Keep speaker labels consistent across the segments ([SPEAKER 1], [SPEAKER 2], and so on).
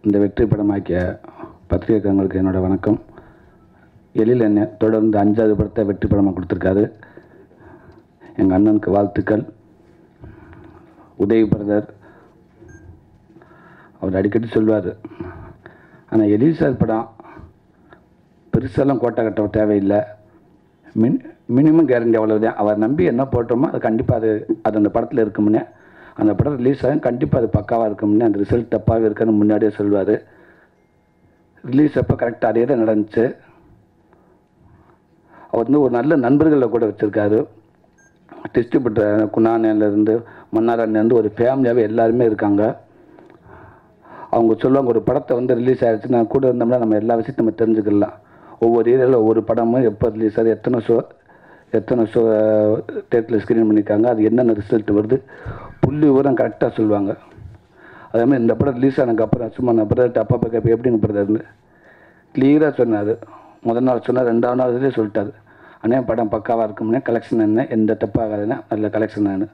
[SPEAKER 1] இந்த வெற்றி படமாக்கிய பத்திரிகைக்காரங்களுக்கு என்னோட வணக்கம். எழில் என்ன தொடர்ந்து 5வது படத்தை வெற்றி படமாக கொடுத்துருக்காரு. எங்கள் அண்ணனுக்கு வாழ்த்துக்கள். உதய் பிரதர் அவர் அடிக்கடி சொல்வார், ஆனால் எழில் சார் படம் பெருசெல்லாம் கோட்டை கட்ட தேவையில்லை, மினிமம் கேரண்டி அவ்வளோதான். அவர் நம்பி என்ன போட்டோமோ அது கண்டிப்பாக அது அந்த படத்தில் இருக்குமுன்னே, அந்த படம் ரிலீஸ் ஆகும் கண்டிப்பாக அது பக்காவாக இருக்குமுன்னே, அந்த ரிசல்ட் தப்பாக இருக்குன்னு முன்னாடியே சொல்வார். ரிலீஸ் அப்போ கரெக்டாக அதே தான் நடந்துச்சு. அவர் ஒரு நல்ல நண்பர்களை கூட வச்சுருக்காரு. டிஸ்ட்ரிபியூட்டர் குணானேலேருந்து மன்னாரான்லேருந்து ஒரு ஃபேமிலியாகவே எல்லாருமே இருக்காங்க. அவங்க சொல்லுவாங்க, ஒரு படத்தை ரிலீஸ் ஆகிடுச்சுன்னா கூட இருந்தோம்னா நம்ம எல்லா விஷயத்தையும் நம்ம தெரிஞ்சுக்கலாம். ஒவ்வொரு ஏரியாவில் ஒவ்வொரு படமும் எப்போ ரிலீஸ் ஆகுது, எத்தனை ஷோ தேட்டரில் ஸ்க்ரீன் பண்ணியிருக்காங்க, அது என்னென்ன ரிசல்ட் வருது, புள்ளி விவரம் கரெக்டாக சொல்லுவாங்க. அதேமாதிரி இந்த படம் ரிலீஸ் ஆனதுக்கப்புறம் சும்மா நான் பிரதர்கிட்ட அப்பா கேட்பேன் எப்படிங்க பிரதர்னு கிளியராக சொன்னார். முதல் நாள் சொன்னார், 2வது நாள்லேயே சொல்லிட்டார், அண்ணே படம் பக்காவாக இருக்கும்னே, கலெக்ஷன் என்ன எந்த தப்பாகாதுன்னா நல்ல கலெக்ஷன் நான்.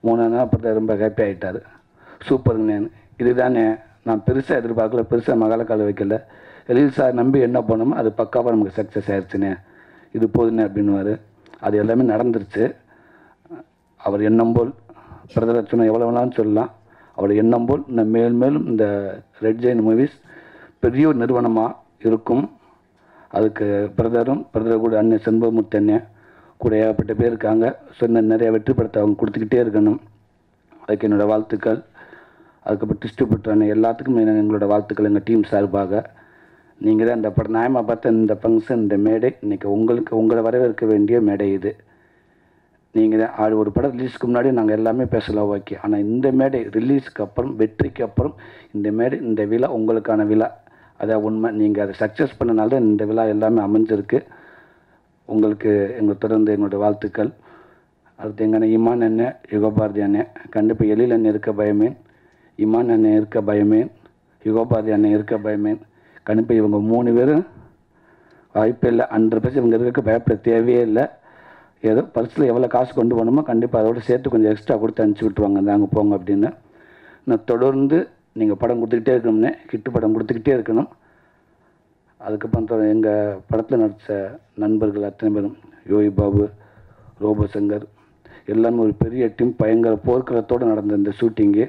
[SPEAKER 1] 3வது நாள் பிரதர் ரொம்ப ஹாப்பி ஆகிட்டார். சூப்பருங்கண்ணேன்னு. இதுதானே நான் பெருசாக எதிர்பார்க்கல, பெருசாக மகளக்கால வைக்கல. எழில் சார் நம்பி என்ன போனோமோ அது பக்காவாக நமக்கு சக்ஸஸ் ஆயிடுச்சுண்ணே, இது போதுண்ணே அப்படின்னுவார். அது எல்லாமே நடந்துருச்சு. அவர் எண்ணம் போல் பிரதர் சொன்னால் எவ்வளோ வேணாலும் சொல்லலாம். அவர் எண்ணம் போல் இந்த மேலும் இந்த ரெட் ஜெயின் மூவிஸ் பெரிய ஒரு நிறுவனமாக இருக்கும். அதுக்கு பிரதர் கூட அண்ணன் செண்பகமூர்த்தி அண்ணன் கூட ஏகப்பட்ட பேர் இருக்காங்க. சொன்ன நிறைய வெற்றி படத்தை அவங்க கொடுத்துக்கிட்டே இருக்கணும். அதுக்கு என்னோடய வாழ்த்துக்கள். அதுக்கப்புறம் டிஸ்ட்ரிபியூட்டர் அண்ணன் எல்லாத்துக்கும் எங்களோட வாழ்த்துக்கள். எங்கள் டீம் சார்பாக நீங்கள் தான் இந்த படம் நியாயமாக பார்த்த இந்த ஃபங்க்ஷன், இந்த மேடை இன்றைக்கி உங்களை வரவேற்க வேண்டிய மேடை இது. நீங்கள் தான் ஒரு படம் ரிலீஸுக்கு முன்னாடி நாங்கள் எல்லாமே பேசலாம், ஓகே. ஆனால் இந்த மேடை ரிலீஸுக்கு அப்புறம், வெற்றிக்கு அப்புறம் இந்த மேடை, இந்த விழா உங்களுக்கான விழா. அதான் உண்மை. நீங்கள் அதை சக்ஸஸ் பண்ணனால தான் இந்த விழா எல்லாமே அமைஞ்சிருக்கு. உங்களுக்கு எங்களுக்கு தொடர்ந்து எங்களோட வாழ்த்துக்கள். அடுத்து எங்கள் அண்ணன் இமான் அண்ணன், யுகபாரதி அண்ணன், கண்டிப்பாக எழில் அண்ணன் இருக்க பயமேன், இமான் அண்ணன் இருக்க பயமேன், யுகபாரதி அண்ணன் இருக்க பயமேன். கண்டிப்பாக இவங்க 3 பேரும் வாய்ப்பே இல்லை. 100% இவங்க இருக்க பயப்பட தேவையே இல்லை. ஏதோ பர்ஸில் எவ்வளோ காசு கொண்டு போகணுமோ கண்டிப்பாக அதோடு சேர்த்து கொஞ்சம் எக்ஸ்ட்ரா கொடுத்து அனுப்பிச்சி விட்டுருவாங்க, அங்கே போங்க அப்படின்னு. நான் தொடர்ந்து நீங்கள் படம் கொடுத்துக்கிட்டே இருக்கணும்னே, ஹிட்டு படம் கொடுத்துக்கிட்டே இருக்கணும். அதுக்கப்புறம் எங்கள் படத்தில் நடித்த நண்பர்கள் அத்தனை பேரும், யோகி பாபு, ரோபோசங்கர் எல்லாமே ஒரு பெரிய டீம். பயங்கர போர்க்களத்தோடு நடந்த இந்த ஷூட்டிங்கு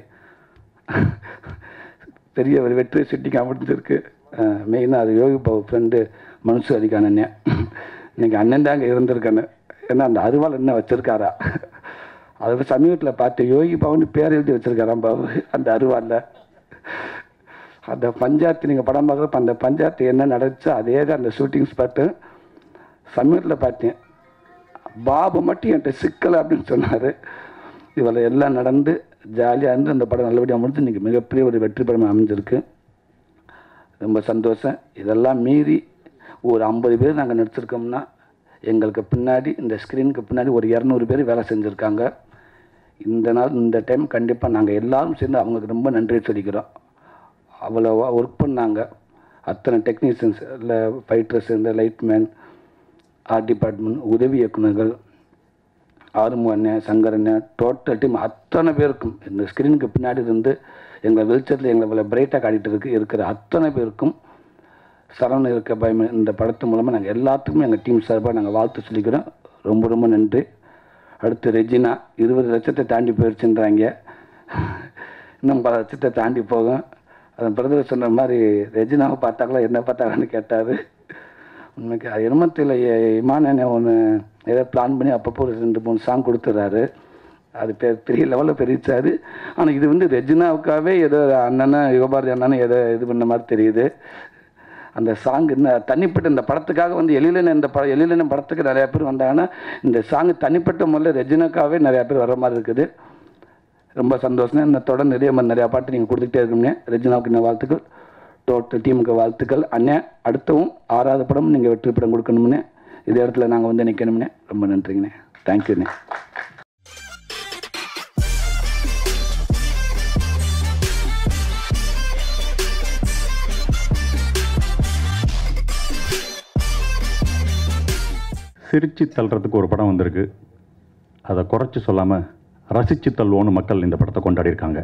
[SPEAKER 1] பெரிய ஒரு வெற்றி ஷூட்டிங் அமைஞ்சிருக்கு. மெயினாக அது யோகி பாபு ஃப்ரெண்டு மனுஷு அடிக்கான அண்ணன். இன்றைக்கி அண்ணன் தாங்க இருந்திருக்கானு. ஏன்னா அந்த அருவாள் என்ன வச்சுருக்காரா, அதோட சமீபத்தில் பார்த்து யோகி பாபுன்னு பேர் எழுதி வச்சுருக்காராம் பாபு அந்த அருவாளில். அந்த பஞ்சாயத்து நீங்கள் படம் பார்க்குறப்ப அந்த பஞ்சாயத்து என்ன நடந்துச்சோ அதே தான் அந்த ஷூட்டிங் ஸ்பாட்டு. சமீபத்தில் பார்த்தேன், பாபு மட்டும் என்கிட்ட சிக்கலை அப்படின்னு சொன்னார். இவளை எல்லாம் நடந்து ஜாலியாக இருந்து அந்த படம் நல்லபடியாக முடிஞ்சு இன்றைக்கி மிகப்பெரிய ஒரு வெற்றி படம் அமைஞ்சிருக்கு. ரொம்ப சந்தோஷம். இதெல்லாம் மீறி ஒரு 50 பேர் நாங்கள் நடிச்சிருக்கோம்னா எங்களுக்கு பின்னாடி, இந்த ஸ்க்ரீனுக்கு பின்னாடி ஒரு 200 பேர் வேலை செஞ்சுருக்காங்க. இந்த டைம் கண்டிப்பாக நாங்கள் எல்லோரும் சேர்ந்து அவங்களுக்கு ரொம்ப நன்றி சொல்லிக்கிறோம். அவ்வளோ ஒர்க் பண்ணாங்க. அத்தனை டெக்னீஷியன்ஸ், இல்லை ஃபைட்டர்ஸ், இந்த லைட்மேன், ஆர்ட் டிபார்ட்மெண்ட், உதவி இயக்குநர்கள், ஆறுமு அண்ணன், சங்கர் அண்ணன், டோட்டல் டீம் அத்தனை பேருக்கும், இந்த ஸ்க்ரீனுக்கு பின்னாடி இருந்து எங்களை வெளிச்சத்தில் எங்களை இவ்வளோ பிரைட்டாக காட்டிகிட்டு இருக்கிற அத்தனை பேருக்கும் சரவணன் இருக்க பயம் இந்த படத்து மூலமாக நாங்கள் எல்லாத்துக்குமே எங்கள் டீம் சார்பாக நாங்கள் வாழ்த்து சொல்லிக்கிறோம். ரொம்ப ரொம்ப நன்றி. அடுத்து ரெஜினா 20 லட்சத்தை தாண்டி போயிடுச்சுன்றாங்க. இன்னும் பல லட்சத்தை தாண்டி போகும். அதன் பிரதர் சொன்ன மாதிரி ரெஜினாவை பார்த்தாங்களா என்ன பார்த்தாங்கன்னு கேட்டார். உண்மைக்கு அது என்னமத்தில் இமான் ஒன்று ஏதோ பிளான் பண்ணி அப்பப்போ ஒரு 2-3 சாங் கொடுத்துட்றாரு. அது பெரிய லெவலில் பெரிச்சார். ஆனால் இது ரெஜினாவுக்காகவே ஏதோ அண்ணனை, யுகபாரதி அண்ணனை ஏதோ இது பண்ண மாதிரி தெரியுது. அந்த சாங் இன்னும் தனிப்பட்ட இந்த படத்துக்காக எழிலன் எழிலன் படத்துக்கு நிறையா பேர் வந்தாங்கன்னா இந்த சாங் தனிப்பட்ட முறையில் ரெஜினாக்காகவே நிறையா பேர் வர மாதிரி இருக்குது. ரொம்ப சந்தோஷம். இன்னும் தொடர்ந்து நிறையா பாட்டு நீங்கள் கொடுத்துக்கிட்டே இருக்கீங்க. ரெஜினாவுக்கு இன்னும் வாழ்த்துக்கள், டோட்டல் டீமுக்கு வாழ்த்துக்கள். அண்ணன் அடுத்தவும் 6வது படம் நீங்கள் வெற்றி படம் கொடுக்கணும்னே, இதே இடத்துல நாங்கள் நிற்கணும்னே. ரொம்ப நன்றிங்கண்ணே. தேங்க்யூண்ணே.
[SPEAKER 2] சிரித்து தள்ளுறதுக்கு ஒரு படம் வந்திருக்கு. அதை குறைச்சி சொல்லாமல் ரசித்து தள்ளுவோன்னு மக்கள் இந்த படத்தை கொண்டாடியிருக்காங்க.